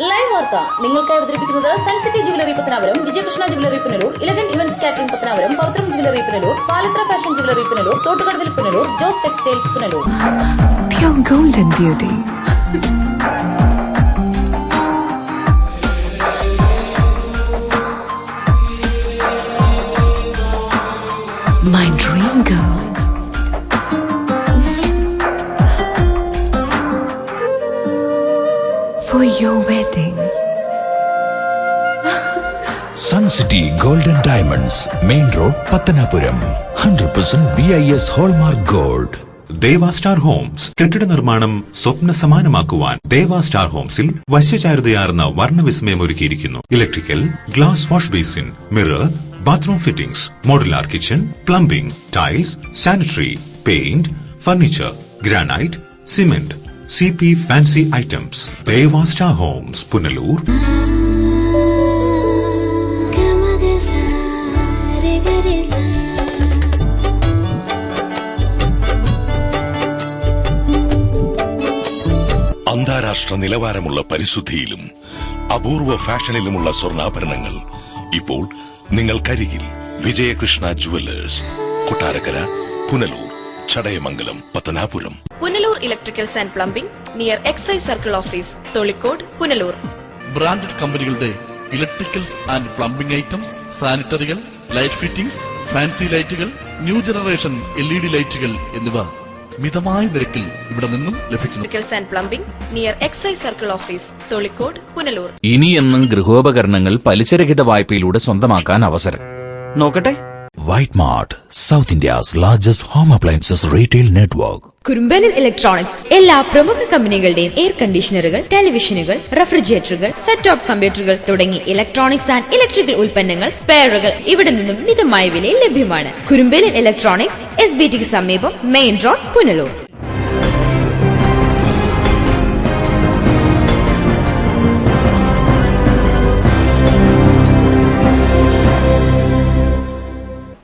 Live വാർത്ത നിങ്ങൾക്കായി അവതരിപ്പിക്കുന്നത് Suncity jewellery Pathanapuram, Vijayakrishna jewellery Punalur, elegant events catering Pathanapuram, Pavithram jewellery Punalur, Palathra fashion jewellery Punalur, Thottukadavil Punalur, Jose textiles Punalur. Pure golden beauty. My dream girl. For your wedding. Sun City Golden Diamonds, Main Road, Pattanapuram. 100% BIS Hallmark Gold. Deva star Holmes കെട്ടിട നിർമ്മാണം സ്വപ്ന സമാനമാക്കുവാൻ ദേവ star ഹോംസിൽ വശ്യചാരുതയാർന്ന വർണ്ണവിസ്മയം ഒരുക്കിയിരിക്കുന്നു. Electrical, glass wash basin, mirror, bathroom fittings, modular kitchen, plumbing, tiles, sanitary, paint, furniture, granite, cement, CP fancy items. Deva star homes, Punalur. അന്താരാഷ്ട്ര നിലവാരമുള്ള പരിശുദ്ധിയിലും അപൂർവ ഫാഷനിലുമുള്ള സ്വർണ്ണാഭരണങ്ങൾ ഇപ്പോൾ നിങ്ങൾക്കരികിൽ. Vijayakrishna jewellers, Kottarakkara, Punalur, Chadayamangalam, Pathanapuram. Punalur electricals and plumbing near excise circle office, Tholicode, Punalur. Branded കമ്പനികളുടെ ഇലക്ട്രിക്കൽസ് ആൻഡ് പ്ലംബിംഗ് ഐറ്റംസ്, സാനിറ്ററികൾ, ലൈറ്റ് ഫിറ്റിംഗ്സ്, ഫാൻസി ലൈറ്റുകൾ, ന്യൂ ജനറേഷൻ LED ലൈറ്റുകൾ എന്നിവ മിതമായ നിരക്കിൽ ഇവിടെ നിന്നും ലഭിക്കുന്നു. Electricals and plumbing near excise circle office, Tholicode, Punalur. ഇനിയെന്നും ഗൃഹോപകരണങ്ങൾ പലിശരഹിത വായ്പയിലൂടെ സ്വന്തമാക്കാൻ അവസരം. നോക്കട്ടെ. White Mart, South India's largest home appliances retail network. Kurumbelil electronics എല്ലാ പ്രമുഖ കമ്പനികളുടെയും എയർ കണ്ടീഷണറുകൾ, ടെലിവിഷനുകൾ, റെഫ്രിജറേറ്ററുകൾ, സെറ്റ് ടോപ്പ് കമ്പ്യൂട്ടറുകൾ തുടങ്ങി ഇലക്ട്രോണിക്സ് ആൻഡ് ഇലക്ട്രിക്കൽ ഉൽപ്പന്നങ്ങൾ, പെയറുകൾ ഇവിടെ നിന്നും മിതമായ വിലയിൽ ലഭ്യമാണ്. കുറുമ്പലിൽ ഇലക്ട്രോണിക്സ്, SBTക്ക് സമീപം, മെയിൻ റോഡ്, പുനലൂർ.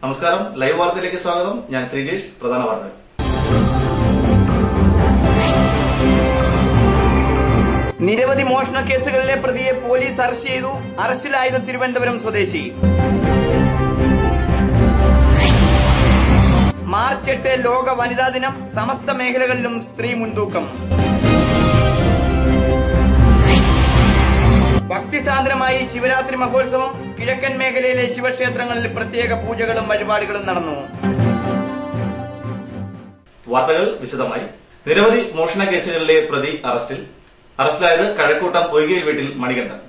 നമസ്കാരം, ലൈവ് വാർത്തയിലേക്ക് സ്വാഗതം. ഞാൻ ശ്രീജേഷ്. പ്രധാന വാർത്തകൾ. നിരവധി മോഷണ കേസുകളിലെ പ്രതിയെ പോലീസ് അറസ്റ്റ് ചെയ്തു. അറസ്റ്റിലായത് തിരുവനന്തപുരം സ്വദേശി. മാർച്ച് 8 ലോക വനിതാ ദിനം. സമസ്ത മേഖലകളിലും സ്ത്രീ മുൻതൂക്കം. ഭക്തിസാന്ദ്രമായി ശിവരാത്രി മഹോത്സവം. കിഴക്കൻ മേഖലയിലെ ശിവക്ഷേത്രങ്ങളിൽ പ്രത്യേക പൂജകളും വഴിപാടുകളും നടന്നു. വാർത്തകൾ വിശദമായി. നിരവധി മോഷണ കേസുകളിലെ പ്രതി അറസ്റ്റിലായത് കഴക്കൂട്ടം പൊയ്കയിൽ വീട്ടിൽ മണികണ്ഠൻ.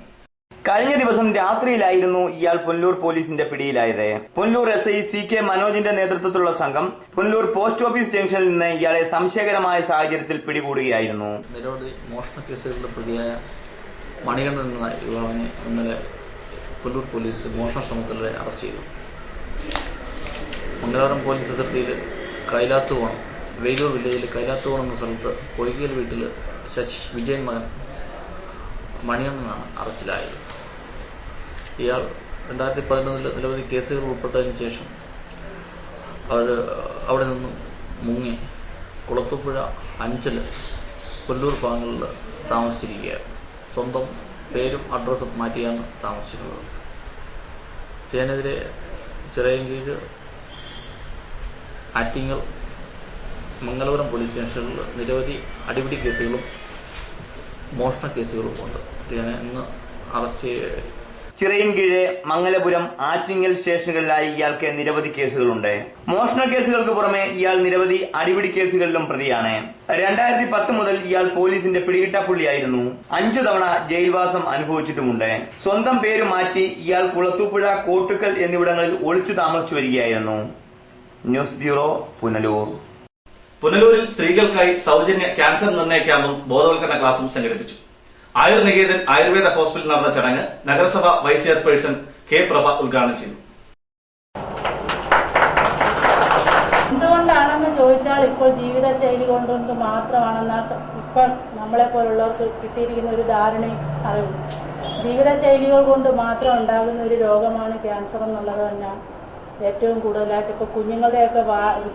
കഴിഞ്ഞ ദിവസം രാത്രിയിലായിരുന്നു ഇയാൾ പുനലൂർ പോലീസിന്റെ പിടിയിലായത്. പുനലൂർ SI CK മനോജിന്റെ നേതൃത്വത്തിലുള്ള സംഘം പുനലൂർ പോസ്റ്റ് ഓഫീസ് ജംഗ്ഷനിൽ നിന്ന് ഇയാളെ സംശയകരമായ സാഹചര്യത്തിൽ പിടികൂടുകയായിരുന്നു. നിരവധി മോഷണ കേസുകളിലെ പ്രതിയായ മണികണ്ഠൻ എന്ന യുവാവിനെ ഇന്നലെ പുനലൂർ പോലീസ് മോഷണ ശ്രമത്തിലൂടെ അറസ്റ്റ് ചെയ്തു. മംഗലാപുരം പോലീസ് അതിർത്തിയിൽ കൈലാത്തുകോണം, വേലൂർ വില്ലേജിൽ കൈലാത്തുകോണം എന്ന സ്ഥലത്ത് പൊയ്കയിൽ വീട്ടിൽ വിജയൻ മകൻ മണികണ്ഠനാണ് അറസ്റ്റിലായത്. ഇയാൾ 2011 നിരവധി കേസുകൾ ഉൾപ്പെട്ടതിന് ശേഷം അവിടെ നിന്നും മുങ്ങി കുളത്തുപുഴ അഞ്ചൽ പുനലൂർ ഭാഗങ്ങളിൽ താമസിച്ചിരിക്കുകയാണ്. സ്വന്തം പേരും അഡ്രസ്സും മാറ്റിയാണ് താമസിച്ചിട്ടുള്ളത്. ഇതിനെതിരെ ചിറയൻകീഴ്, ആറ്റിങ്ങൽ, മംഗലപുരം പോലീസ് സ്റ്റേഷനുകളിൽ നിരവധി അടിപിടി കേസുകളും മോഷണ കേസുകളും ഉണ്ട്. ഇതിനെ ഇന്ന് അറസ്റ്റ് ചിറയൻകീഴ്, മംഗലപുരം, ആറ്റിങ്ങൽ സ്റ്റേഷനുകളിലായി ഇയാൾക്ക് നിരവധി കേസുകളുണ്ട്. മോഷണ കേസുകൾക്ക് പുറമെ ഇയാൾ നിരവധി അടിപിടി കേസുകളിലും പ്രതിയാണ്. 2010 മുതൽ ഇയാൾ പോലീസിന്റെ പിടികിട്ടാപ്പുള്ളിയായിരുന്നു. 5 തവണ ജയിൽവാസം അനുഭവിച്ചിട്ടുമുണ്ട്. സ്വന്തം പേര് മാറ്റി ഇയാൾ കുളത്തൂപ്പുഴ, കോട്ടുക്കൽ എന്നിവിടങ്ങളിൽ ഒളിച്ചു താമസിച്ചു വരികയായിരുന്നു. News bureau, Punalur. പുനലൂരിൽ സ്ത്രീകൾക്കായി സൗജന്യ ക്യാൻസർ നിർണയ ക്യാമ്പും ബോധവൽക്കരണ ക്ലാസും സംഘടിപ്പിച്ചു. ആയുർനികേതൻ ആയുർവേദ ഹോസ്പിറ്റലിൽ നടന്ന ചടങ്ങ് നഗരസഭ വൈസ് ചെയർപേഴ്സൺ K. പ്രഭ ഉദ്ഘാടനം ചെയ്തു. എന്തുകൊണ്ടാണെന്ന് ചോദിച്ചാൽ ഇപ്പോൾ ജീവിതശൈലി കൊണ്ടുകൊണ്ട് മാത്രമാണെന്ന് ഇപ്പോൾ നമ്മളെ പോലുള്ളവർക്ക് കിട്ടിയിരിക്കുന്ന ഒരു ധാരണയും അറിവും. ജീവിതശൈലികൾ കൊണ്ട് മാത്രം ഉണ്ടാകുന്ന ഒരു രോഗമാണ് ക്യാൻസർ എന്നുള്ളത് തന്നെയാണ് ഏറ്റവും കൂടുതലായിട്ട് ഇപ്പോൾ കുഞ്ഞുങ്ങളുടെയൊക്കെ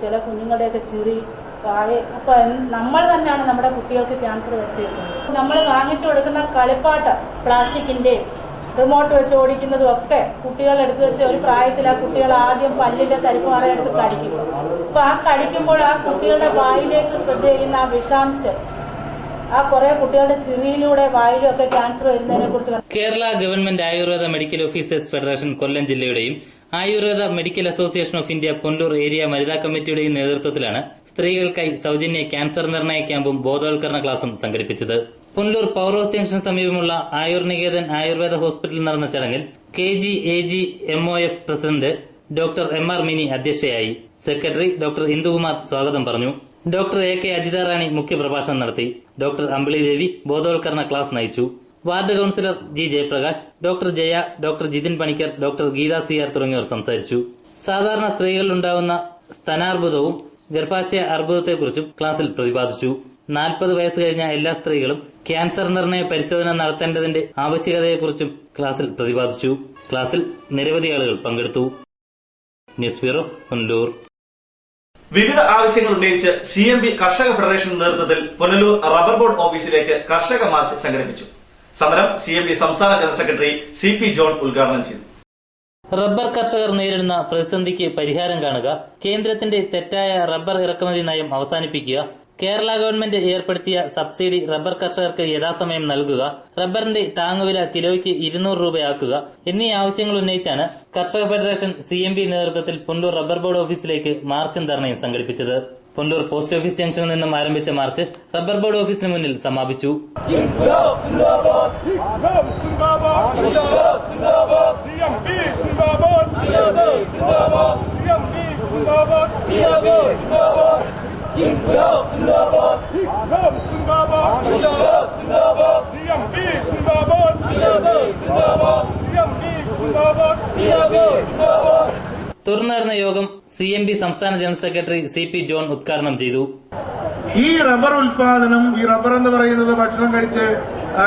ചില കുഞ്ഞുങ്ങളുടെയൊക്കെ ചിരി അപ്പൊ നമ്മൾ തന്നെയാണ് നമ്മുടെ കുട്ടികൾക്ക് ക്യാൻസർ വരുത്തിയിരിക്കുന്നത്. നമ്മൾ വാങ്ങിച്ചു കൊടുക്കുന്ന കളിപ്പാട്ടം പ്ലാസ്റ്റിക്കിന്റെ റിമോട്ട് വെച്ച് ഓടിക്കുന്നതും ഒക്കെ കുട്ടികൾ എടുത്തു വെച്ച് ഒരു പ്രായത്തിൽ ആ കുട്ടികൾ ആദ്യം പല്ലിന്റെ തരിപ്പുമാറ എടുത്ത് കടിക്കും. അപ്പൊ ആ കടിക്കുമ്പോൾ ആ കുട്ടികളുടെ വായിലേക്ക് സ്പ്രെഡ് ചെയ്യുന്ന ആ വിഷാംശം ആ കുറെ കുട്ടികളുടെ ചിറിയിലൂടെ വായിലും ഒക്കെ ക്യാൻസർ വരുന്നതിനെ കുറിച്ച് Kerala government Ayurveda medical officers federation Kollam ജില്ലയുടെയും Ayurveda medical association of India Punalur area വനിതാ കമ്മിറ്റിയുടെയും നേതൃത്വത്തിലാണ് സ്ത്രീകൾക്കായി സൌജന്യ ക്യാൻസർ നിർണയ ക്യാമ്പും ബോധവൽക്കരണ ക്ലാസും സംഘടിപ്പിച്ചത്. പുനലൂർ പവർ ഹൌസ് ജംഗ്ഷൻ സമീപമുള്ള ആയുർനികേതൻ ആയുർവേദ ഹോസ്പിറ്റലിൽ നടന്ന ചടങ്ങിൽ KGAG-MOF president doctor MR Mini അധ്യക്ഷയായി. സെക്രട്ടറി ഡോക്ടർ ഇന്ദുകുമാർ സ്വാഗതം പറഞ്ഞു. ഡോക്ടർ AK അജിതാറാണി മുഖ്യപ്രഭാഷണം നടത്തി. ഡോക്ടർ അമ്പിളി ദേവി ബോധവൽക്കരണ ക്ലാസ് നയിച്ചു. Ward councillor G Jayaprakash, doctor Jaya, doctor Jithin Panicker, doctor Geetha CR തുടങ്ങിയവർ സംസാരിച്ചു. സാധാരണ സ്ത്രീകളിലുണ്ടാവുന്ന സ്തനാർബുദവും ഗർഭാശയ അർബുദത്തെക്കുറിച്ചും ക്ലാസിൽ പ്രതിപാദിച്ചു. 40 വയസ്സ് കഴിഞ്ഞ എല്ലാ സ്ത്രീകളും ക്യാൻസർ നിർണയ പരിശോധന നടത്തേണ്ടതിന്റെ ആവശ്യകതയെക്കുറിച്ചും ക്ലാസിൽ പ്രതിപാദിച്ചു. ക്ലാസിൽ നിരവധി ആളുകൾ പങ്കെടുത്തു. News bureau, Punalur. വിവിധ ആവശ്യങ്ങൾ ഉന്നയിച്ച് CMB കർഷക ഫെഡറേഷൻ നേതൃത്വത്തിൽ പുനലൂർ റബ്ബർ ബോർഡ് ഓഫീസിലേക്ക് കർഷക മാർച്ച് സംഘടിപ്പിച്ചു. സമരം CMB സംസ്ഥാന ജനറൽ സെക്രട്ടറി CP ജോൺ ഉദ്ഘാടനം ചെയ്തു. റബ്ബർ കർഷകർ നേരിടുന്ന പ്രതിസന്ധിക്ക് പരിഹാരം കാണുക, കേന്ദ്രത്തിന്റെ തെറ്റായ റബ്ബർ ഇറക്കുമതി നയം അവസാനിപ്പിക്കുക, കേരള ഗവൺമെന്റ് ഏർപ്പെടുത്തിയ സബ്സിഡി റബ്ബർ കർഷകർക്ക് യഥാസമയം നൽകുക, റബ്ബറിന്റെ താങ്ങുവില കിലോയ്ക്ക് 200 രൂപയാക്കുക എന്നീ ആവശ്യങ്ങൾ ഉന്നയിച്ചാണ് കർഷക ഫെഡറേഷൻ CMB നേതൃത്വത്തിൽ പുനലൂർ റബ്ബർ ബോർഡ് ഓഫീസിലേക്ക് മാർച്ചും ധർണയും സംഘടിപ്പിച്ചത്. പുനലൂർ പോസ്റ്റ് ഓഫീസ് ജംഗ്ഷനിൽ നിന്നും ആരംഭിച്ച മാർച്ച് റബ്ബർ ബോർഡ് ഓഫീസിന് മുന്നിൽ സമാപിച്ചു. തുടർന്ന് നടന്ന യോഗം CMB സംസ്ഥാന ജനറൽ സെക്രട്ടറി CP ജോൺ ഉദ്ഘാടനം ചെയ്തു. ഈ റബ്ബർ ഉൽപാദനം, ഈ റബ്ബർ എന്ന് പറയുന്നത് ഭക്ഷണം കഴിച്ച്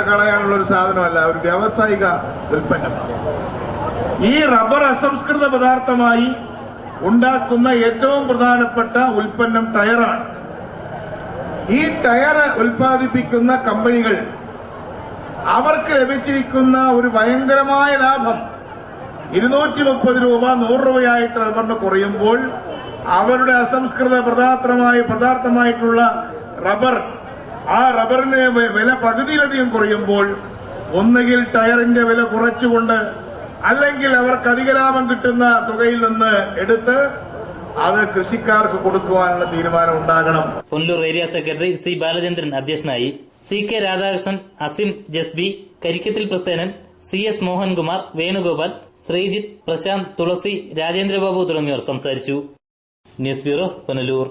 കളയാനുള്ള ഒരു സാധനമല്ല, ഒരു വ്യാവസായിക ഉൽപ്പന്നമാണ്. ഈ റബ്ബർ അസംസ്കൃത പദാർത്ഥമായി ഉണ്ടാക്കുന്ന ഏറ്റവും പ്രധാനപ്പെട്ട ഉൽപ്പന്നം ടയറാണ്. ഈ ടയർ ഉൽപ്പാദിപ്പിക്കുന്ന കമ്പനികൾ അവർക്ക് ലഭിച്ചിരിക്കുന്ന ഒരു ഭയങ്കരമായ ലാഭം 230 രൂപ 100 രൂപയായിട്ട് റബ്ബറിന് കുറയുമ്പോൾ അവരുടെ അസംസ്കൃത പദാർത്ഥമായിട്ടുള്ള റബ്ബർ, ആ റബ്ബറിന് വില പകുതിയിലധികം കുറയുമ്പോൾ ഒന്നുകിൽ ടയറിന്റെ വില കുറച്ചുകൊണ്ട് അല്ലെങ്കിൽ അവർക്ക് അധിക ലാഭം കിട്ടുന്ന തുകയിൽ നിന്ന് എടുത്ത് അത് കൃഷിക്കാർക്ക് കൊടുക്കുവാനുള്ള തീരുമാനം ഉണ്ടാകണം. Punalur area secretary C Balachandran അധ്യക്ഷനായി. CK രാധാകൃഷ്ണൻ, അസിം ജസ്ബി, കരിക്കത്തിൽ പ്രസേനൻ, CS മോഹൻകുമാർ, വേണുഗോപാൽ, ശ്രീജിത്ത്, പ്രശാന്ത്, തുളസി, രാജേന്ദ്രബാബു തുടങ്ങിയവർ സംസാരിച്ചു. News bureau, Punalur.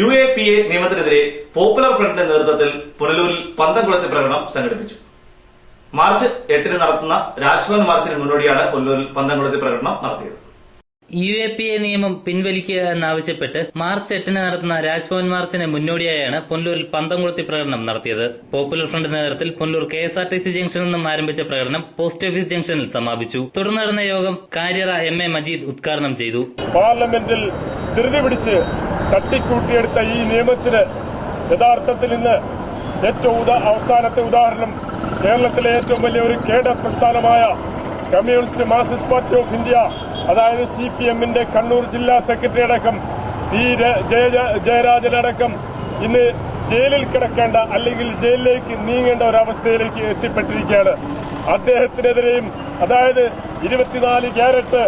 UAPA നിയമത്തിനെതിരെ പോപ്പുലർ ഫ്രണ്ടിന്റെ നേതൃത്വത്തിൽ പുനലൂരിൽ പന്തംകുളത്ത് പ്രകടനം സംഘടിപ്പിച്ചു. മാർച്ച് 8 നടത്തുന്ന രാജ്ഭവൻ മാർച്ചിന് മുന്നോടിയാണ് പുനലൂരിൽ പന്തംകുളത്ത് പ്രകടനം നടത്തിയത്. UAPA നിയമം പിൻവലിക്കുക എന്നാവശ്യപ്പെട്ട് മാർച്ച് 8 നടത്തുന്ന രാജ്ഭവൻ മാർച്ചിന് മുന്നോടിയായാണ് പുനലൂരിൽ പന്തംകുളത്തി പ്രകടനം നടത്തിയത്. പോപ്പുലർ ഫ്രണ്ട് നേതൃത്വത്തിൽ പുനലൂർ KSRTC ജംഗ്ഷനിൽ നിന്നും ആരംഭിച്ച പ്രകടനം പോസ്റ്റ് ഓഫീസ് ജംഗ്ഷനിൽ സമാപിച്ചു. തുടർന്ന് നടന്ന യോഗം കാര്യറ MA മജീദ് ഉദ്ഘാടനം ചെയ്തു. പാർലമെന്റിൽ ധൃതി പിടിച്ച് തട്ടിക്കൂട്ടിയെടുത്ത ഈ നിയമത്തിന് യഥാർത്ഥത്തിൽ ഇന്ന് ഏറ്റവും അവസാനത്തെ ഉദാഹരണം കേരളത്തിലെ ഏറ്റവും വലിയ ഒരു കേഡർ പ്രസ്ഥാനമായ communist marxist party of India, അതായത് CPM-ന്റെ കണ്ണൂർ ജില്ലാ സെക്രട്ടറി അടക്കം ജയരാജനടക്കം ഇന്ന് ജയിലിൽ കിടക്കേണ്ട അല്ലെങ്കിൽ ജയിലിലേക്ക് നീങ്ങേണ്ട ഒരവസ്ഥയിലേക്ക് എത്തിപ്പെട്ടിരിക്കുകയാണ്. അദ്ദേഹത്തിനെതിരെയും, അതായത് 24 ക്യാരറ്റ്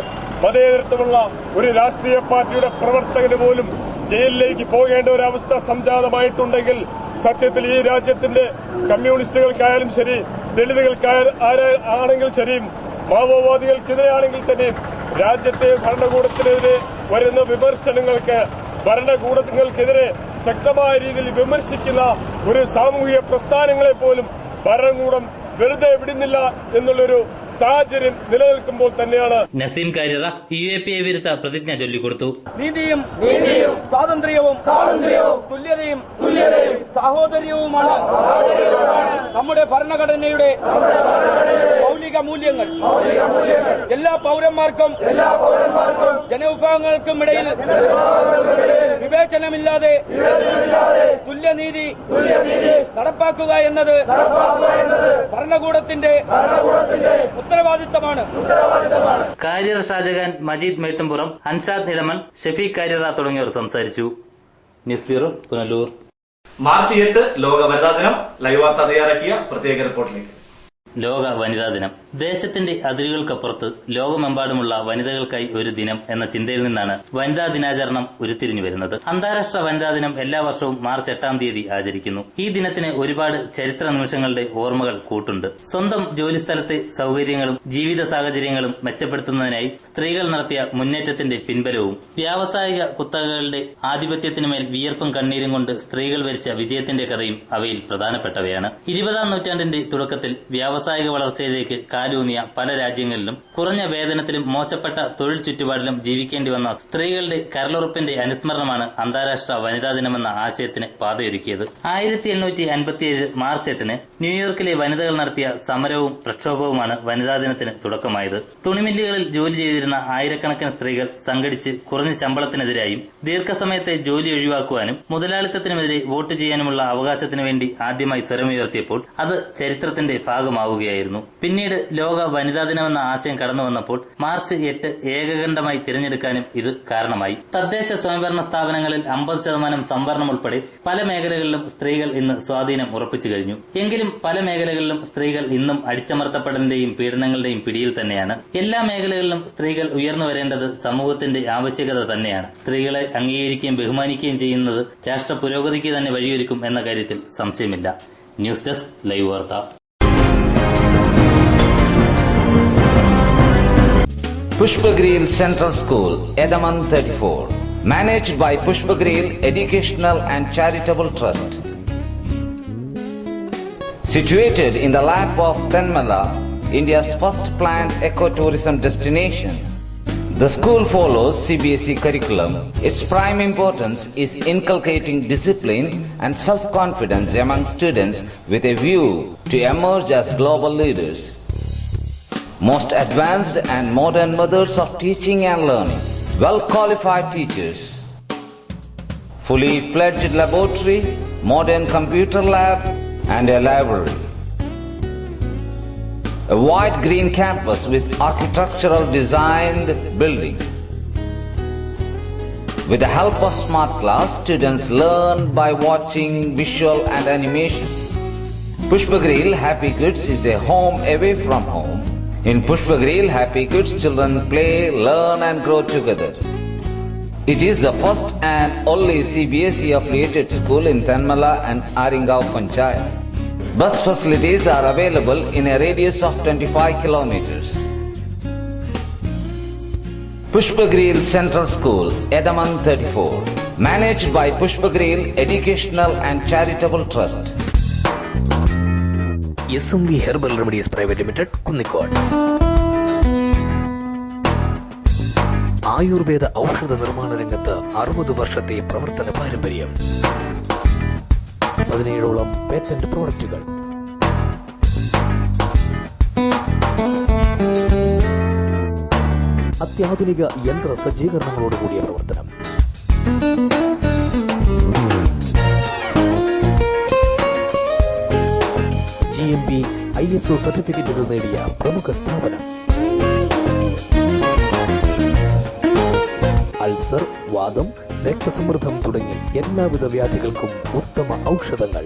മതേതരത്വമുള്ള ഒരു രാഷ്ട്രീയ പാർട്ടിയുടെ പ്രവർത്തകന് പോലും ജയിലിലേക്ക് പോകേണ്ട ഒരവസ്ഥ സംജാതമായിട്ടുണ്ടെങ്കിൽ സത്യത്തിൽ ഈ രാജ്യത്തിന്റെ കമ്മ്യൂണിസ്റ്റുകൾക്കായാലും ശരി, ദളിതുകൾക്കാണെങ്കിൽ ശരിയും, മാവോവാദികൾക്കെതിരെയാണെങ്കിൽ തന്നെയും രാജ്യത്തെ ഭരണകൂടത്തിനെതിരെ വരുന്ന വിമർശനങ്ങൾക്ക്, ഭരണകൂടങ്ങൾക്കെതിരെ ശക്തമായ രീതിയിൽ വിമർശിക്കുന്ന ഒരു സാമൂഹിക പ്രസ്ഥാനങ്ങളെ പോലും ഭരണകൂടം വെറുതെ വിടുന്നില്ല എന്നുള്ളൊരു സാഹചര്യം നിലനിൽക്കുമ്പോൾ തന്നെയാണ് നസീം കാര്യറ UAPA വിരുദ്ധ പ്രതിജ്ഞ ചൊല്ലിക്കൊടുത്തു. നീതിയും സ്വാതന്ത്ര്യവും തുല്യതയും സാഹോദര്യവുമാണ് നമ്മുടെ ഭരണഘടനയുടെ മൗലിക മൂല്യങ്ങൾ. എല്ലാ പൗരന്മാർക്കും ജനവിഭാഗങ്ങൾക്കും ഇടയിൽ വിവേചനമില്ലാതെ തുല്യനീതി നടപ്പാക്കുക എന്നത് ഭരണകൂടത്തിന്റെ ഉത്തരവാദിത്തമാണ്. കാര്യർ ഷാജഹാൻ, മജീദ് മേട്ടുംപുറം, അൻഷാദ് ഇടമൺ, ഷഫീഖ് കാര്യറ തുടങ്ങിയവർ സംസാരിച്ചു. News bureau, Punalur. മാർച്ച് 8 ലോക വനിതാ ദിനം. ലൈവ് വാർത്ത തയ്യാറാക്കിയ പ്രത്യേക റിപ്പോർട്ടിലേക്ക്. ലോക വനിതാ ദിനം. ദേശത്തിന്റെ അതിരുകൾക്കപ്പുറത്ത് ലോകമെമ്പാടുമുള്ള വനിതകൾക്കായി ഒരു ദിനം എന്ന ചിന്തയിൽ നിന്നാണ് വനിതാ ദിനാചരണം ഉരുത്തിരിഞ്ഞു വരുന്നത്. അന്താരാഷ്ട്ര വനിതാ ദിനം എല്ലാ വർഷവും മാർച്ച് 8-ാം തീയതി ആചരിക്കുന്നു. ഈ ദിനത്തിന് ഒരുപാട് ചരിത്ര നിമിഷങ്ങളുടെ ഓർമ്മകൾ കൂട്ടുണ്ട്. സ്വന്തം ജോലിസ്ഥലത്തെ സൗകര്യങ്ങളും ജീവിത സാഹചര്യങ്ങളും മെച്ചപ്പെടുത്തുന്നതിനായി സ്ത്രീകൾ നടത്തിയ മുന്നേറ്റത്തിന്റെ പിൻബലവും വ്യാവസായിക കുത്തകകളുടെ ആധിപത്യത്തിനുമേൽ വിയർപ്പും കണ്ണീരും കൊണ്ട് സ്ത്രീകൾ വരിച്ച വിജയത്തിന്റെ കഥയും അവയിൽ പ്രധാനപ്പെട്ടവയാണ്. 20-ാം നൂറ്റാണ്ടിന്റെ തുടക്കത്തിൽ വ്യാവസായിക വളർച്ചയിലേക്ക് കാലൂന്നിയ പല രാജ്യങ്ങളിലും കുറഞ്ഞ വേതനത്തിലും മോശപ്പെട്ട തൊഴിൽ ചുറ്റുപാടിലും ജീവിക്കേണ്ടി വന്ന സ്ത്രീകളുടെ കരളുറപ്പിന്റെ അനുസ്മരണമാണ് അന്താരാഷ്ട്ര വനിതാ ദിനമെന്ന ആശയത്തിന് പാതയൊരുക്കിയത്. 1857 മാർച്ച് 8-ന് ന്യൂയോർക്കിലെ വനിതകൾ നടത്തിയ സമരവും പ്രക്ഷോഭവുമാണ് വനിതാ ദിനത്തിന് തുടക്കമായത്. തുണിമില്ലുകളിൽ ജോലി ചെയ്തിരുന്ന ആയിരക്കണക്കിന് സ്ത്രീകൾ സംഘടിച്ച് കുറഞ്ഞ ശമ്പളത്തിനെതിരായും ദീർഘസമയത്തെ ജോലി ഒഴിവാക്കുവാനും മുതലാളിത്തത്തിനുമെതിരെ വോട്ട് ചെയ്യാനുമുള്ള അവകാശത്തിനു വേണ്ടി ആദ്യമായി സ്വരമുയർത്തിയപ്പോൾ അത് ചരിത്രത്തിന്റെ ഭാഗമാവുകയായിരുന്നു. പിന്നീട് ലോക വനിതാ ദിനമെന്ന ആശയം കടന്നു വന്നപ്പോൾ മാർച്ച് 8 ഏകകണ്ഠമായി തിരഞ്ഞെടുക്കാനും ഇത് കാരണമായി. തദ്ദേശ സ്വയംഭരണ സ്ഥാപനങ്ങളിൽ 50% സംവരണം ഉൾപ്പെടെ പല മേഖലകളിലും സ്ത്രീകൾ ഇന്ന് സ്വാധീനം ഉറപ്പിച്ചു കഴിഞ്ഞു. എങ്കിലും പല മേഖലകളിലും സ്ത്രീകൾ ഇന്നും അടിച്ചമർത്തപ്പെടലിന്റെയും പീഡനങ്ങളുടെയും പിടിയിൽ തന്നെയാണ്. എല്ലാ മേഖലകളിലും സ്ത്രീകൾ ഉയർന്നു വരേണ്ടത് സമൂഹത്തിന്റെ ആവശ്യകത തന്നെയാണ്. സ്ത്രീകളെ അംഗീകരിക്കുകയും ബഹുമാനിക്കുകയും ചെയ്യുന്നത് രാഷ്ട്ര പുരോഗതിക്ക് തന്നെ വഴിയൊരുക്കും എന്ന കാര്യത്തിൽ സംശയമില്ല. ന്യൂസ് ഡെസ്ക്, ലൈവ് വാർത്ത. Pushpagreel Central School, Edaman 34, managed by Pushpagreel Educational and Charitable Trust. Situated in the lap of Tenmala, India's first planned ecotourism destination, the school follows CBSE curriculum. Its prime importance is inculcating discipline and self-confidence among students with a view to emerge as global leaders. Most advanced and modern methods of teaching and learning, well-qualified teachers, fully fledged laboratory, modern computer lab and a library. A wide green campus with architectural designed building. With the help of smart class, students learn by watching visual and animation. Pushpagreel Happy Kids is a home away from home. In Pushpagreel Happy Kids, children play, learn and grow together. It is the first and only CBSE affiliated school in Tenmala and Aringao Panchayat. Bus facilities are available in a radius of 25 kilometers. Pushpagreel Central School, Edaman 34, managed by Pushpagreel Educational and Charitable Trust. SMV Herbal Remedies Private Limited, Kunnikod. Ayurveda ഔഷധ നിർമ്മാണ രംഗത്ത് 60 വർഷത്തെ പ്രവർത്തന പാരമ്പര്യം, 17ഓളം patent പ്രോഡക്റ്റുകൾ, അത്യാധുനിക യന്ത്ര സജ്ജീകരണങ്ങളോടുകൂടിയ പ്രവർത്തനം. GMP ISO സർട്ടിഫിക്കറ്റുകൾ നേടിയ പ്രമുഖ സ്ഥാപനം. അൾസർ, വാദം, രക്തസമ്മർദ്ദം തുടങ്ങി എല്ലാവിധ വ്യാധികൾക്കും ഉത്തമ ഔഷധങ്ങൾ.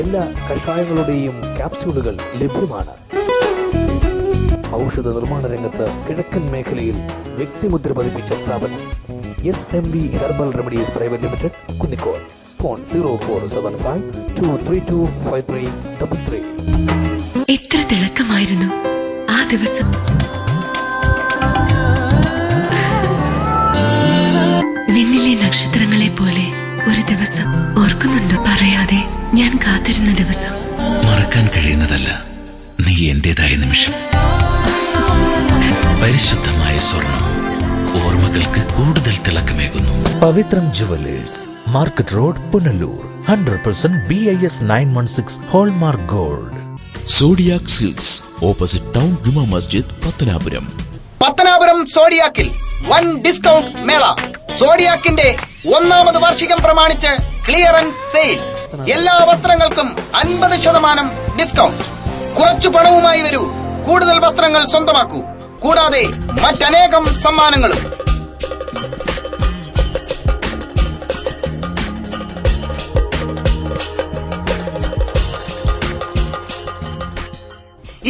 എല്ലാ കഷായങ്ങളുടെയും ക്യാപ്സ്യൂളുകൾ ലഭ്യമാണ്. ഔഷധ നിർമ്മാണ രംഗത്ത് കിഴക്കൻ മേഖലയിൽ വ്യക്തിമുദ്ര പതിപ്പിച്ച സ്ഥാപനം SMV Herbal Remedies Private Limited, Kunnikod. Phone 0475-232-5333. എത്ര തിളക്കമായിരുന്നു ആ ദിവസം. വിണ്ണിലെ നക്ഷത്രങ്ങളെ പോലെ ഒരു ദിവസം ഓർക്കുന്നുണ്ടോ? പറയാതെ ഞാൻ കാത്തിരുന്ന ദിവസം. മറക്കാൻ കഴിയുന്നതല്ല നീ എന്റേതായ നിമിഷം. പരിശുദ്ധമായ സ്വർണം ഓർമ്മകൾക്ക് കൂടുതൽ തിളക്കമേകുന്നു. Pavithram jewellers, market road, Punalur. 100% BIS 916 hallmark gold. Zodiac silks, opposite town Juma Masjid, Pathanapuram. സോഡിയാക്കിൽ വൻ ഡിസ്കൗണ്ട് മേള. സോഡിയാക്കിന്റെ 1ാമത് വാർഷികം പ്രമാണിച്ച് ക്ലിയറൻസ് സെയിൽ. എല്ലാ വസ്ത്രങ്ങൾക്കും 50% ഡിസ്കൗണ്ട്. കുറച്ചു പണവുമായി വരൂ, കൂടുതൽ വസ്ത്രങ്ങൾ സ്വന്തമാക്കൂ, കൂടാതെ മറ്റനേകം സമ്മാനങ്ങളും.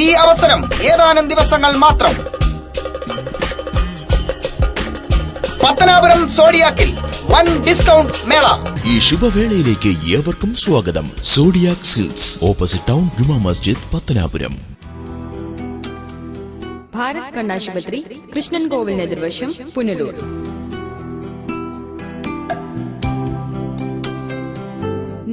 ഈ അവസരം ഏതാനും ദിവസങ്ങൾ മാത്രം. പത്തനാപുരം സോഡിയാക്കിൽ വൻ ഡിസ്കൗണ്ട് മേള. ഈ ശുഭവേളയിലേക്ക് ഏവർക്കും സ്വാഗതം. Zodiac silks, opposite town Juma Masjid, Pathanapuram. Bharat കണ്ണാശുപത്രി, കൃഷ്ണൻ കോവിലിന് എതിർവശം, പുനലൂർ.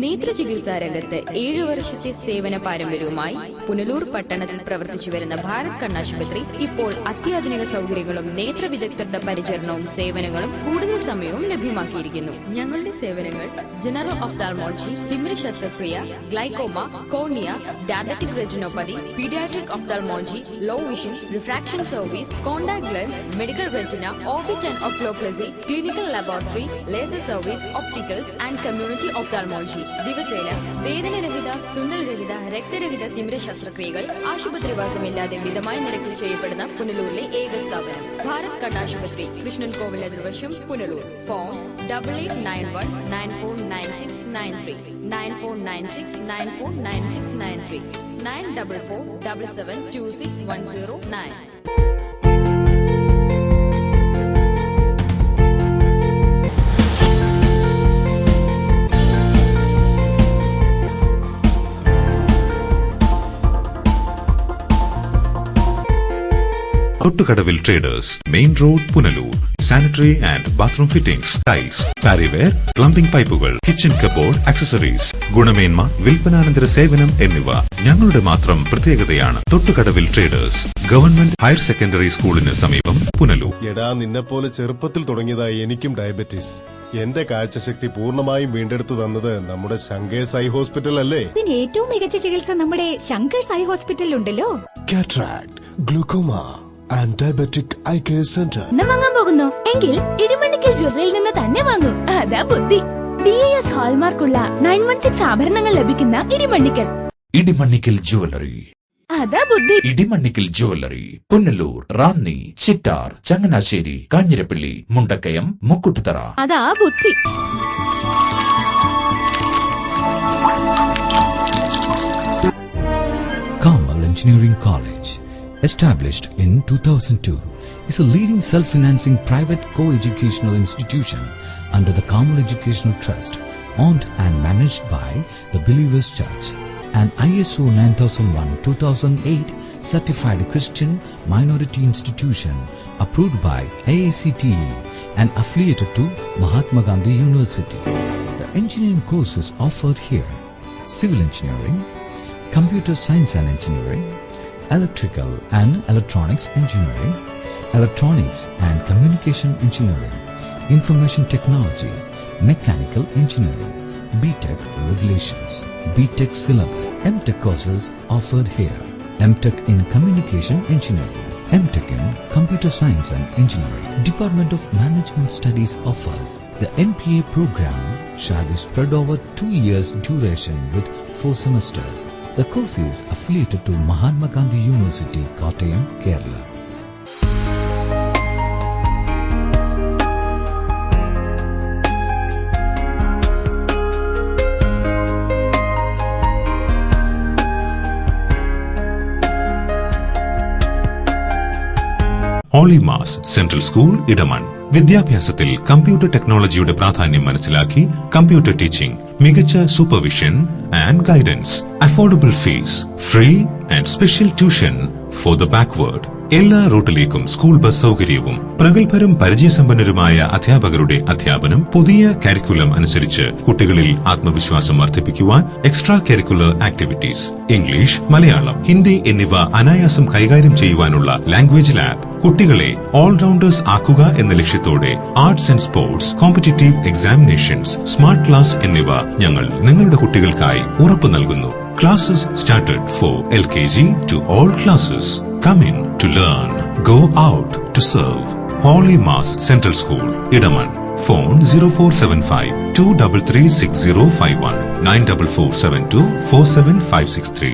നേത്ര ചികിത്സാ രംഗത്ത് 7 വർഷത്തെ സേവന പാരമ്പര്യവുമായി പുനലൂർ പട്ടണത്തിൽ പ്രവർത്തിച്ചു വരുന്ന ഭാരത് കണ്ണാശുപത്രി ഇപ്പോൾ അത്യാധുനിക സൗകര്യങ്ങളും നേത്ര വിദഗ്ധരുടെ പരിചരണവും സേവനങ്ങളും കൂടുതൽ സമയവും ലഭ്യമാക്കിയിരിക്കുന്നു. ഞങ്ങളുടെ സേവനങ്ങൾ ജനറൽ ഒഫ്താൽമോളജി, തിമിര ശസ്ത്രക്രിയ, glaucoma, cornea, diabetic retinopathy, paediatric ophthalmology, low vision, refraction service, contact lens, medical retina, orbit and oculoplasty, clinical laboratory, laser service, opticals and community ophthalmology. ദിവസേന വേദനരഹിത, തുന്നൽരഹിത, രക്തരഹിത തിമിര ശസ്ത്രക്രിയകൾ ആശുപത്രിവാസമില്ലാതെ മിതമായ നിരക്കിൽ ചെയ്യപ്പെടുന്ന പുനലൂരിലെ ഏക സ്ഥാപനം ഭാരത് കണ്ണാശുപത്രി, കൃഷ്ണൻ കോവിൽ എതിർവശം, Punalur. Phone 8891949693, 9496949693, 9447772610, 9. Thottukadavil traders, main road, Punalur. Sanitary and bathroom fittings, tiles, Parryware, plumbing പൈപ്പുകൾ, കിച്ചൺ കബോർഡ്, ആക്സസറീസ്, ഗുണമേന്മ, വിൽപ്പനാനന്തര സേവനം എന്നിവ ഞങ്ങളുടെ മാത്രം പ്രത്യേകതയാണ്. Thottukadavil traders, government higher secondary സ്കൂളിന് സമീപം, പുനലൂർ. എടാ, നിന്നെപ്പോലെ ചെറുപ്പത്തിൽ തുടങ്ങിയതായി എനിക്കും ഡയബറ്റീസ്. എന്റെ കാഴ്ചശക്തി പൂർണ്ണമായും വീണ്ടെടുത്തു തന്നത് നമ്മുടെ ശങ്കേഴ്സ് ഐ ഹോസ്പിറ്റൽ അല്ലേ? ഇതിന് ഏറ്റവും മികച്ച ചികിത്സ നമ്മുടെ ശങ്കേഴ്സ് ഐ ഹോസ്പിറ്റലിൽ ഉണ്ടല്ലോ. Cataract, glaucoma and diabetic eye care centre. വാങ്ങാൻ പോകുന്നു എങ്കിൽ ഇടിമണ്ണിക്കൽ ജ്വല്ലറിയിൽ നിന്ന് തന്നെ വാങ്ങൂ. അതാ ബുദ്ധി. BIS ഹാൾമാർക്കുള്ള 916 ആഭരണങ്ങൾ ലഭിക്കുന്ന ഇടിമണ്ണിക്കൽ. ഇടിമണ്ണിക്കൽ ജ്വല്ലറി. അതാ ബുദ്ധി. ഇടിമണ്ണിക്കൽ ജ്വല്ലറി, പുനലൂർ, റാന്നി, ചിറ്റാർ, ചങ്ങനാശ്ശേരി, കാഞ്ഞിരപ്പള്ളി, മുണ്ടക്കയം, മുക്കുട്ടുതറ. അതാ ബുദ്ധി. Kamal Engineering College, established in 2002, is a leading self-financing private co-educational institution under the Kamal Educational Trust, owned and managed by the Believers Church. An ISO 9001:2008 certified Christian minority institution approved by AICTE and affiliated to Mahatma Gandhi University. The engineering courses offered here: civil engineering, computer science and engineering, electrical and electronics engineering, electronics and communication engineering, information technology, mechanical engineering, BTech regulations, BTech syllabus. MTech courses offered here: MTech in communication engineering, MTech in computer science and engineering. Department of Management Studies offers the MPA program shall be spread over 2 years duration with 4 semesters. The course is affiliated to Mahatma Gandhi University, Kottayam, Kerala. Holy mass central school, Edamon. വിദ്യാഭ്യാസത്തിൽ computer ടെക്നോളജിയുടെ പ്രാധാന്യം മനസ്സിലാക്കി computer teaching, മികച്ച supervision and guidance, affordable fees, free and special tuition for the backward. എല്ലാ റൂട്ടിലേക്കും school bus സൗകര്യവും പ്രഗത്ഭരും പരിചയസമ്പന്നരുമായ അധ്യാപകരുടെ അധ്യാപനം. പുതിയ കരിക്കുലം അനുസരിച്ച് കുട്ടികളിൽ ആത്മവിശ്വാസം വർദ്ധിപ്പിക്കുവാൻ extra curricular activities, English, Malayalam, Hindi എന്നിവ അനായാസം കൈകാര്യം ചെയ്യുവാനുള്ള ലാംഗ്വേജ് ലാബ്. കുട്ടികളെ ഓൾറൗണ്ടേഴ്സ് ആക്കുക എന്ന ലക്ഷ്യത്തോടെ arts and sports, competitive examinations, smart class എന്നിവ ഞങ്ങൾ നിങ്ങളുടെ കുട്ടികൾക്കായി ഉറപ്പു നൽകുന്നു. Classes started for LKG to all classes. Come in to learn. Go out to serve. Holy Mass Central School, Idaman. Phone 0475 2336051 94472 47563.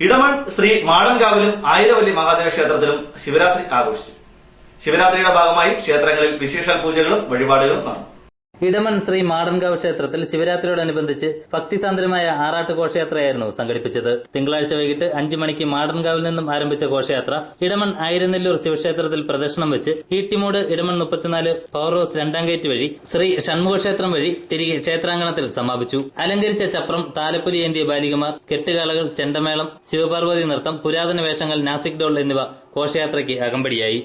Edamon Shri മാടൻകാവിലും Ayiravalli Mahadeva ക്ഷേത്രത്തിലും ശിവരാത്രി ആഘോഷിച്ചു. ശിവരാത്രിയുടെ ഭാഗമായി ക്ഷേത്രങ്ങളിൽ വിശേഷാൽ പൂജകളും വഴിപാടുകളും നടന്നു. ഇടമൺ ശ്രീ മാടൻകാവ് ക്ഷേത്രത്തിൽ ശിവരാത്രിയോടനുബന്ധിച്ച് ഭക്തിസാന്ദ്രമായ ആറാട്ട് ഘോഷയാത്രയായിരുന്നു സംഘടിപ്പിച്ചത്. തിങ്കളാഴ്ച വൈകിട്ട് 5 മണിക്ക് മാടൻകാവിൽ നിന്നും ആരംഭിച്ച ഘോഷയാത്ര ഇടമൺ ആയിരനെല്ലൂർ ശിവക്ഷേത്രത്തിൽ പ്രദർശനം വെച്ച് Eettimoodu Edamon 34 power house 2ാം gate വഴി ശ്രീ ഷൺമുഖക്ഷേത്രം വഴി തിരികെ ക്ഷേത്രാങ്കണത്തിൽ സമാപിച്ചു. അലങ്കരിച്ച ചപ്രം, താലപ്പൊലി ഏന്തിയ ബാലികമാർ, കെട്ടുകാളകൾ, ചെണ്ടമേളം, ശിവപാർവതി നൃത്തം, പുരാതന വേഷങ്ങൾ, നാസിക് ഡോൾ എന്നിവ ഘോഷയാത്രയ്ക്ക് അകമ്പടിയായി.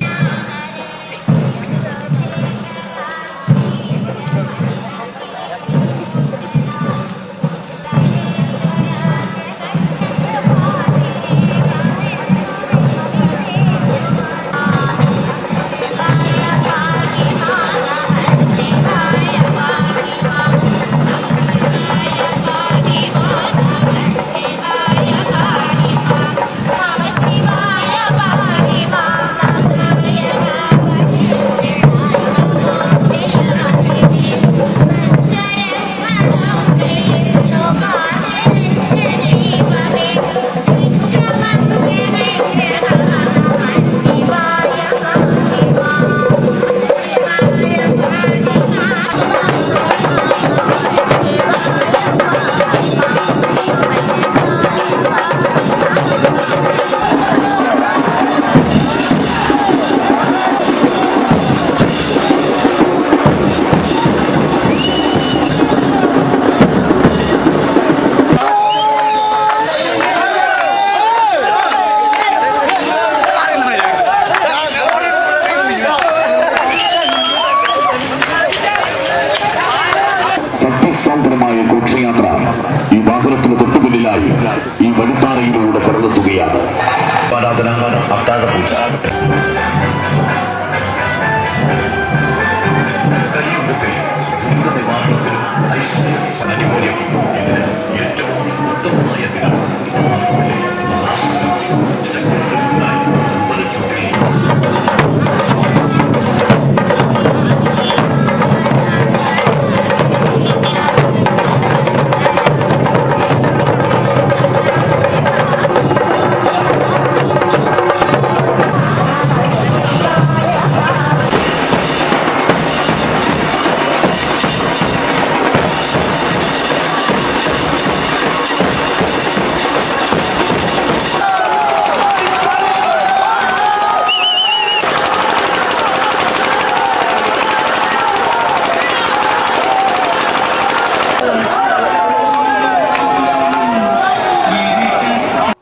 ഘോഷയാത്ര ഈ വാഹനത്തിന് തൊട്ടുപിന്നിലായി ഈ വഴിത്താറയിലൂടെ കടന്നെത്തുകയാണ്. ആരാധന, അത്താഴപൂജ. കലിയുഗത്തിൽ ദുരിതനിവാരണത്തിനും ഐശ്വര്യം അനിവാര്യം. ഇതിന് ഏറ്റവും ഉത്തമമായ ദിനം മാസത്തിലെ ശക്തിസ്ഥിരനായ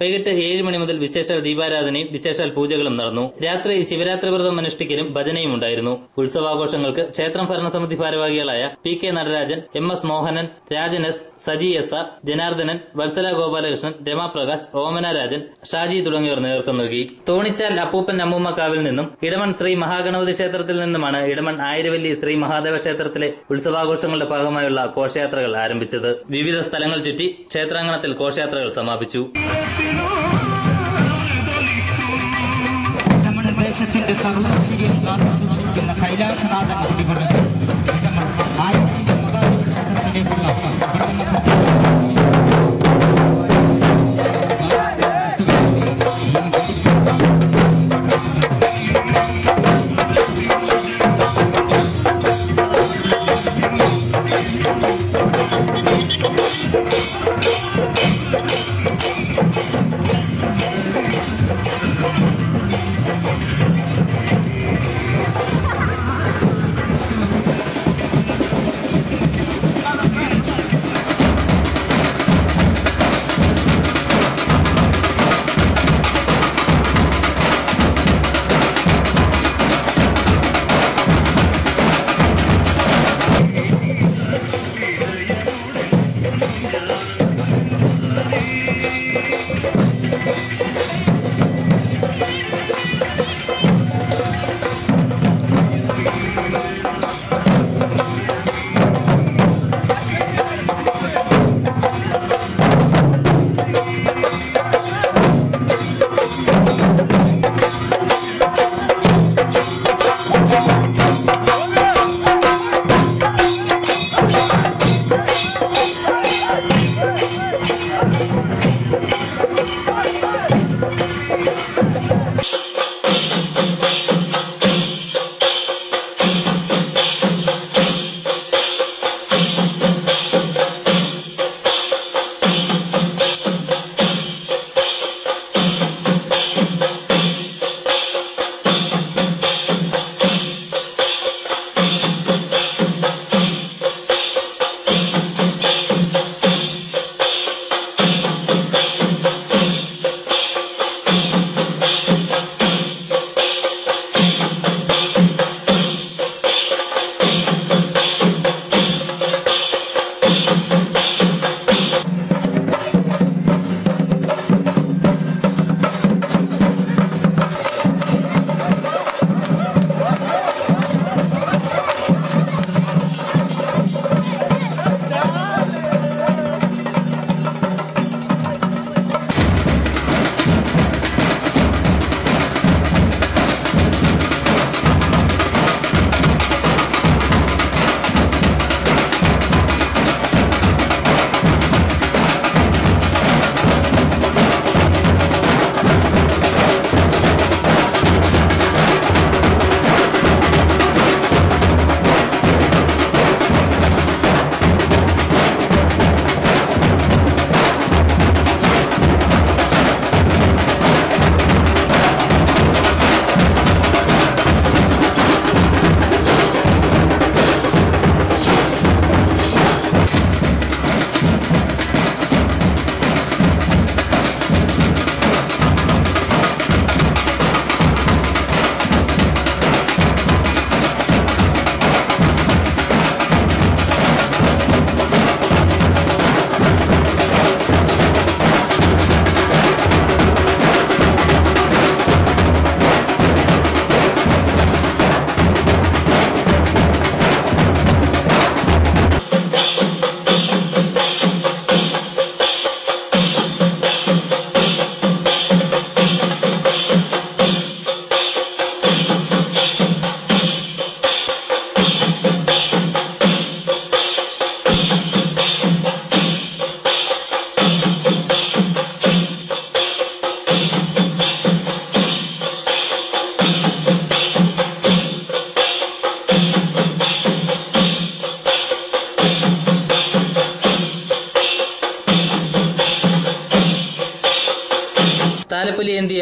വൈകിട്ട് 7 മണി മുതൽ വിശേഷാൽ ദീപാരാധനയും വിശേഷാൽ പൂജകളും നടന്നു. രാത്രി ശിവരാത്രി വ്രതം അനുഷ്ഠിക്കലും ഭജനയും ഉണ്ടായിരുന്നു. ഉത്സവാഘോഷങ്ങൾക്ക് ക്ഷേത്രം ഭരണസമിതി ഭാരവാഹികളായ PK Natarajan, MS Mohanan, Rajan S, Saji SR, Janardhanan, Vatsala Gopalakrishnan, രമാപ്രകാശ്, ഓമന രാജൻ, ഷാജി തുടങ്ങിയവർ നേതൃത്വം നൽകി. തോണിച്ചാൽ അപ്പൂപ്പൻ അമ്മൂമ്മക്കാവിൽ നിന്നും ഇടമൺ ശ്രീ മഹാഗണപതി ക്ഷേത്രത്തിൽ നിന്നുമാണ് ഇടമൺ ആയിരവല്ലി ശ്രീ മഹാദേവ ക്ഷേത്രത്തിലെ ഉത്സവാഘോഷങ്ങളുടെ ഭാഗമായുള്ള ഘോഷയാത്രകൾ ആരംഭിച്ചത്. വിവിധ സ്ഥലങ്ങൾ ചുറ്റി ക്ഷേത്രാങ്കണത്തിൽ ഘോഷയാത്രകൾ സമാപിച്ചു. ദേശത്തിന്റെ സർവശക്തിയും കാത്തുസൂക്ഷിക്കുന്ന കൈലാസനാഥൻ കുടികൊണ്ടു ആയിരത്തിന്റെ മഹാക്ഷേത്രത്തിലേക്കുള്ള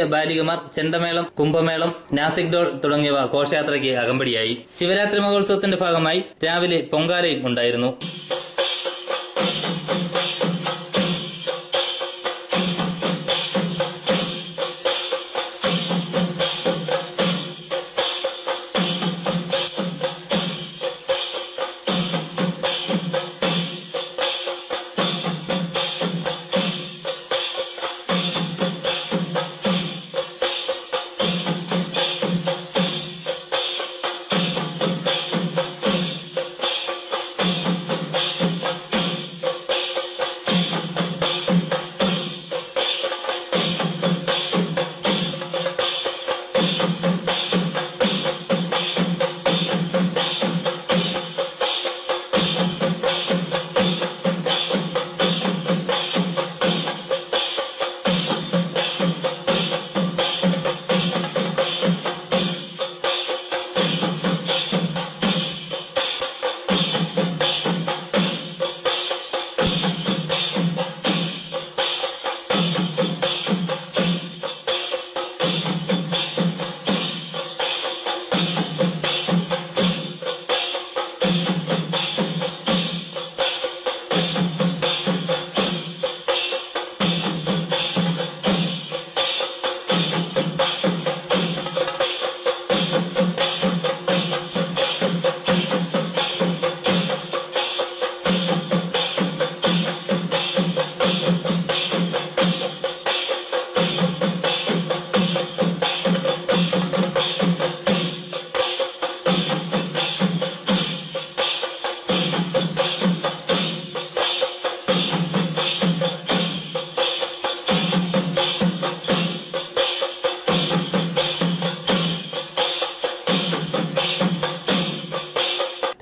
ബാലികമാർ, ചെണ്ടമേളം, കുംഭമേളം, നാസിക് ഡോൾ തുടങ്ങിയവ ഘോഷയാത്രയ്ക്ക് അകമ്പടിയായി. ശിവരാത്രി മഹോത്സവത്തിന്റെ ഭാഗമായി രാവിലെ പൊങ്കാലയും ഉണ്ടായിരുന്നു.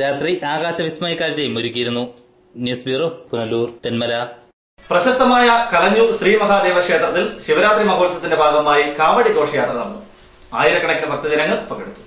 രാത്രി ആകാശവിസ്മയ കാഴ്ചയും ഒരുക്കിയിരുന്നു. News bureau, Punalur, Thenmala. പ്രശസ്തമായ കലഞ്ഞൂർ ശ്രീ മഹാദേവ ക്ഷേത്രത്തിൽ ശിവരാത്രി മഹോത്സവത്തിന്റെ ഭാഗമായി കാവടി ഘോഷയാത്ര നടന്നു. ആയിരക്കണക്കിന് ഭക്തജനങ്ങൾ പങ്കെടുത്തു.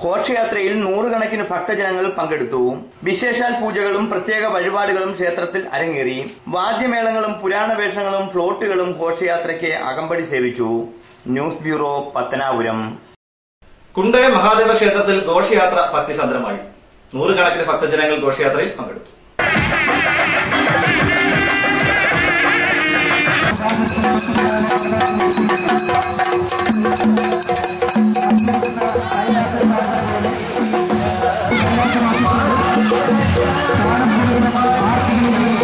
ഘോഷയാത്രയിൽ നൂറുകണക്കിന് ഭക്തജനങ്ങൾ പങ്കെടുത്തു. വിശേഷാൽ പൂജകളും പ്രത്യേക വഴിപാടുകളും ക്ഷേത്രത്തിൽ അരങ്ങേറി. വാദ്യമേളങ്ങളും പുരാണവേഷങ്ങളും ഫ്ലോട്ടുകളും ഘോഷയാത്രയ്ക്ക് അകമ്പടി സേവിച്ചു. News bureau, Pathanapuram. കുണ്ടയം മഹാദേവ ക്ഷേത്രത്തിൽ ഘോഷയാത്ര ഭക്തിസാന്ദ്രമായി. നൂറുകണക്കിന് ഭക്തജനങ്ങൾ ഘോഷയാത്രയിൽ പങ്കെടുത്തു. ാണ്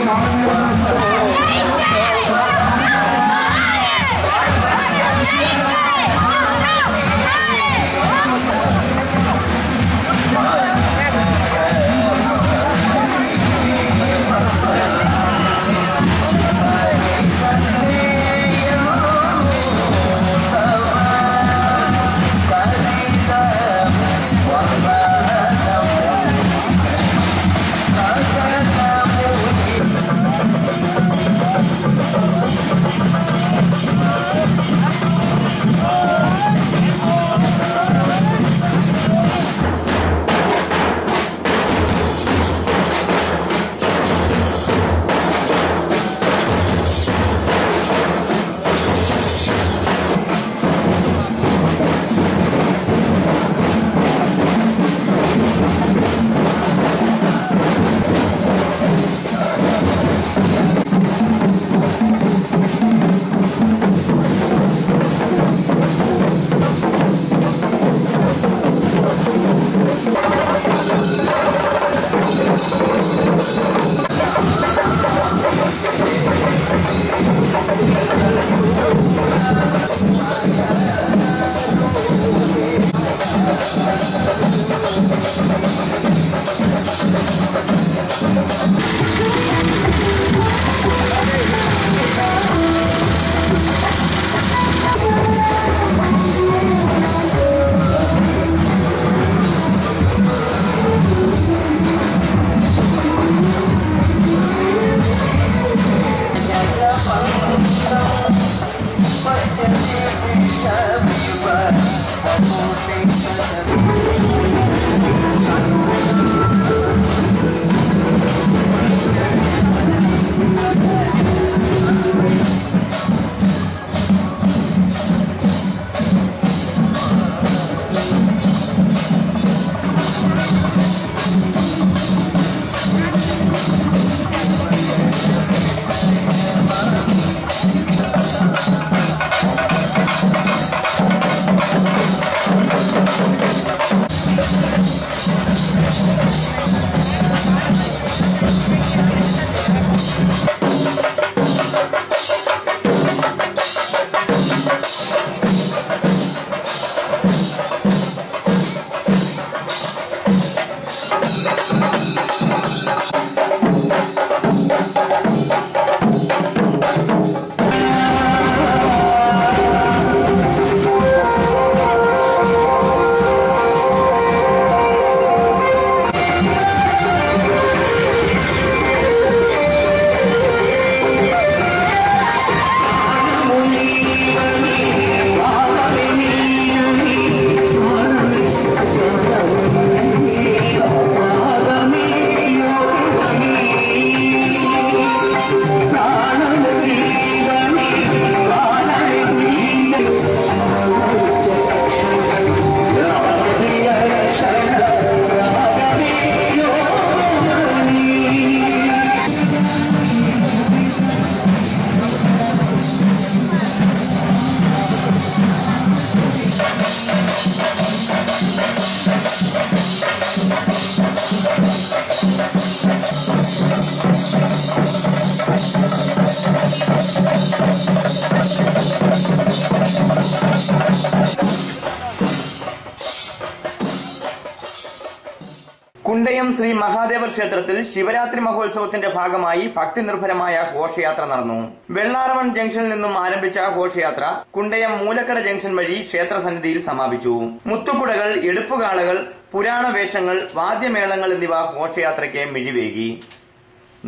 കുണ്ടയം ശ്രീ മഹാദേവ ക്ഷേത്രത്തിൽ ശിവരാത്രി മഹോത്സവത്തിന്റെ ഭാഗമായി ഭക്തി നിർഭരമായ ഘോഷയാത്ര നടന്നു. വെള്ളാറവൺ ജംഗ്ഷനിൽ നിന്നും ആരംഭിച്ച ഘോഷയാത്ര കുണ്ടയം മൂലക്കട ജംഗ്ഷൻ വഴി ക്ഷേത്ര സന്നിധിയിൽ സമാപിച്ചു. മുത്തുകുടകൾ, എടുപ്പുകാളകൾ, പുരാണ വേഷങ്ങൾ, വാദ്യമേളങ്ങൾ എന്നിവ ഘോഷയാത്രയ്ക്ക് മിഴിവേകി.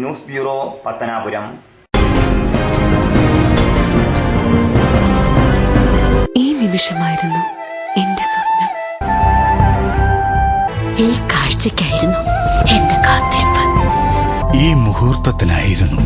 News bureau, Pathanapuram. ഈ നിമിഷമായിരുന്നു എന്റെ സ്വപ്നം. ഈ കാഴ്ചയ്ക്കായിരുന്നു എന്റെ കാത്തിരിപ്പ്. ഈ മുഹൂർത്തത്തിനായിരുന്നു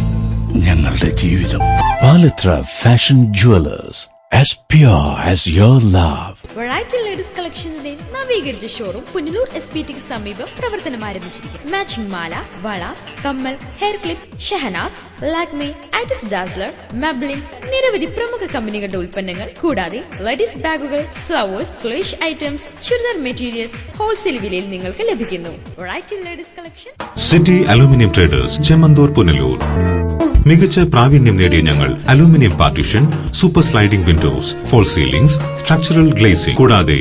ഞങ്ങളുടെ ജീവിതം. Pavitra Fashion Jewelers, as pure as your love. Variety ladies കളക്ഷൻസിന്റെ നവീകരിച്ച ഷോറൂം പുനലൂർ SPTക്ക് സമീപം പ്രവർത്തനം ആരംഭിച്ചിരിക്കുന്നു. മാച്ചിങ് മാല, വള, കമ്മൽ, ഹെയർ ക്ലിപ്പ്, ഷെഹനാസ്, ലാക്മി, ആറ്റക്സ് ഡാസ്ലർ, മെബ്ലിൻ, നിരവധി പ്രമുഖ കമ്പനികളുടെ ഉൽപ്പന്നങ്ങൾ കൂടാതെ ലേഡീസ് ബാഗുകൾ, ഫ്ലവേഴ്സ്, ക്ലേഷ് ഐറ്റംസ്, ചുരിദാർ മെറ്റീരിയൽസ് ഹോൾസെയിൽ വിലയിൽ നിങ്ങൾക്ക് ലഭിക്കുന്നു. Variety ladies collection. City aluminium traders, Chemmanthoor, Punalur. മികച്ച പ്രാവീണ്യം നേടിയ ഞങ്ങൾ aluminium partition, super sliding windows, false ceilings, structural glazing കൂടാതെ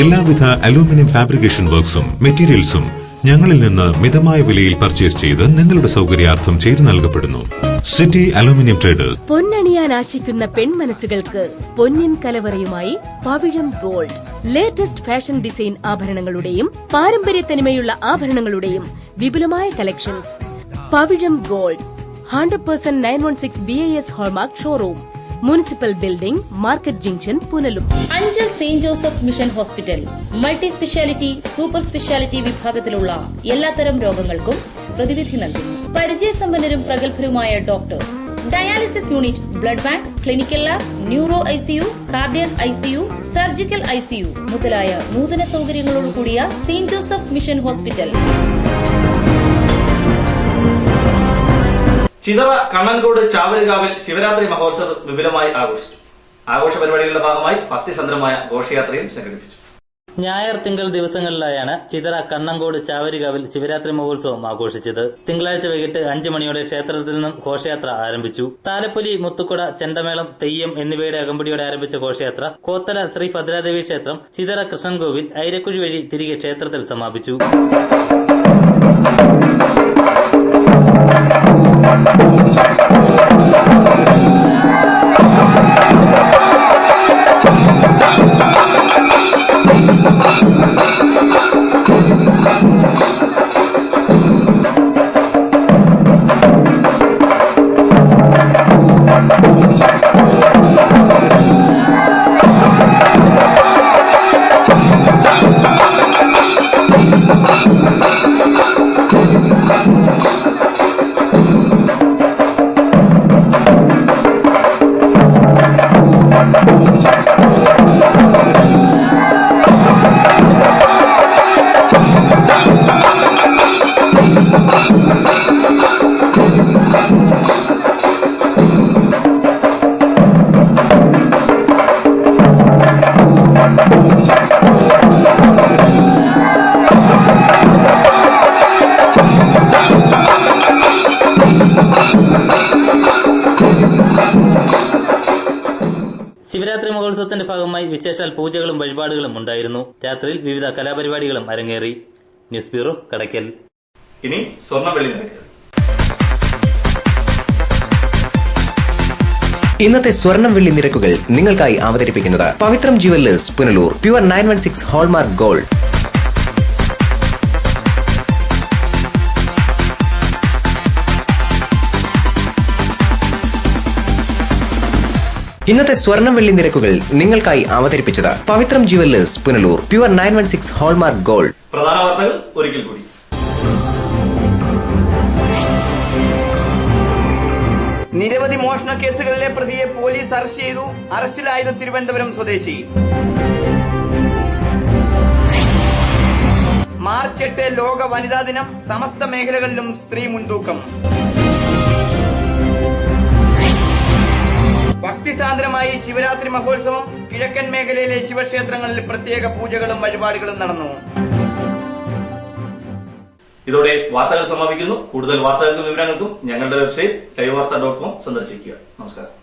എല്ലാവിധ അലൂമിനിയം ഫാബ്രിക്കേഷൻ വർക്ക്സും മെറ്റീരിയൽസും ഞങ്ങളിൽ നിന്ന് മിതമായ വിലയിൽ പർച്ചേസ് ചെയ്ത് നിങ്ങളുടെ സൗകര്യാർത്ഥം ചെയ്തു നൽകപ്പെടുന്നു. City aluminium traders. പൊന്നണിയാൻ ആശിക്കുന്ന പെൺമനസ്സുകൾക്ക് പൊന്നിൻ കലവറയുമായി Pavizham gold. Latest fashion design ആഭരണങ്ങളുടെയും പാരമ്പര്യ തനിമയുള്ള ആഭരണങ്ങളുടെയും വിപുലമായ collections. Pavizham gold 100% 916 BIS hallmark showroom, municipal building, market junction, Punalur. Anchal Saint Joseph mission hospital multi speciality, super speciality വിഭാഗത്തിലുള്ള എല്ലാത്തരം രോഗങ്ങൾക്കും പ്രതിവിധി നൽകുന്നു. പരിചയസമ്പന്നരും പ്രഗത്ഭരുമായ doctors, dialysis unit, blood bank, clinical lab, neuro ICU, cardiac ICU, surgical ICU മുതലായ നൂതന സൗകര്യങ്ങളോട് കൂടിയ Saint Joseph mission hospital. Chithara Kannankode ചാവരുകാവിൽ ശിവരാത്രി മഹോത്സവം വിപുലമായി ആഘോഷിച്ചു. ആഘോഷ പരിപാടികളുടെ ഭാഗമായി ഭക്തിസന്ദ്രമായ ഘോഷയാത്രയും സംഘടിപ്പിച്ചു. ഞായർ, തിങ്കൾ ദിവസങ്ങളിലായാണ് ചിതറ കണ്ണങ്കോട് ചാവരുകാവിൽ ശിവരാത്രി മഹോത്സവം ആഘോഷിച്ചത്. തിങ്കളാഴ്ച വൈകിട്ട് 5 മണിയോടെ ക്ഷേത്രത്തിൽ നിന്നും ഘോഷയാത്ര ആരംഭിച്ചു. താലപ്പൊലി, മുത്തുക്കുട, ചെണ്ടമേളം, തെയ്യം എന്നിവയുടെ അകമ്പടിയോടെ ആരംഭിച്ച ഘോഷയാത്ര കോത്തല ശ്രീ ഭദ്രാദേവി ക്ഷേത്രം, ചിതറ കൃഷ്ണൻകോവിൽ, ഐരക്കുഴി വഴി തിരികെ ക്ഷേത്രത്തിൽ സമാപിച്ചു. വിശേഷാൽ പൂജകളും വഴിപാടുകളും ഉണ്ടായിരുന്നു. രാത്രിയിൽ വിവിധ കലാപരിപാടികളും അരങ്ങേറി. News bureau, Kadakkal. ഇനി സ്വർണ്ണ വെള്ളി നിരക്കുകൾ. ഇന്നത്തെ സ്വർണം വെള്ളി നിരക്കുകൾ നിങ്ങൾക്കായി അവതരിപ്പിക്കുന്നത് Pavithram jewellers Punalur. Pure 916 hallmark gold. ഇന്നത്തെ സ്വർണം വെള്ളി നിരക്കുകൾ നിങ്ങൾക്കായി അവതരിപ്പിച്ചത് Pavithram jewellers Punalur. Pure 916 hallmark gold. പ്രധാന വാർത്തകൾ ഒരിക്കൽ കൂടി. നിരവധി മോഷണ കേസുകളിലെ പ്രതിയെ പോലീസ് അറസ്റ്റ് ചെയ്തു. അറസ്റ്റിലായത് തിരുവനന്തപുരം സ്വദേശി. മാർച്ച് 8 ലോക വനിതാ ദിനം. സമസ്ത മേഖലകളിലും സ്ത്രീ മുൻതൂക്കം. ഭക്തിസാന്ദ്രമായി ശിവരാത്രി മഹോത്സവം. കിഴക്കൻ മേഖലയിലെ ശിവക്ഷേത്രങ്ങളിൽ പ്രത്യേക പൂജകളും വഴിപാടുകളും നടന്നു. ഇതോടെ വാർത്തകൾ സമാപിക്കുന്നു. കൂടുതൽ വാർത്തകൾക്കും വിവരങ്ങൾക്കും ഞങ്ങളുടെ വെബ്സൈറ്റ് livevarta.com സന്ദർശിക്കുക. നമസ്കാരം.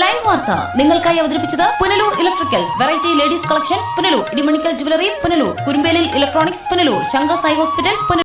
ലൈവ് വാർത്ത നിങ്ങൾക്കായി അവതരിപ്പിച്ചത് Punalur electricals, variety ladies collections Punalur, Idimanickal jewellery Punalur, Kurumbelil electronics Punalur, Shankar Sai hospital Punalur.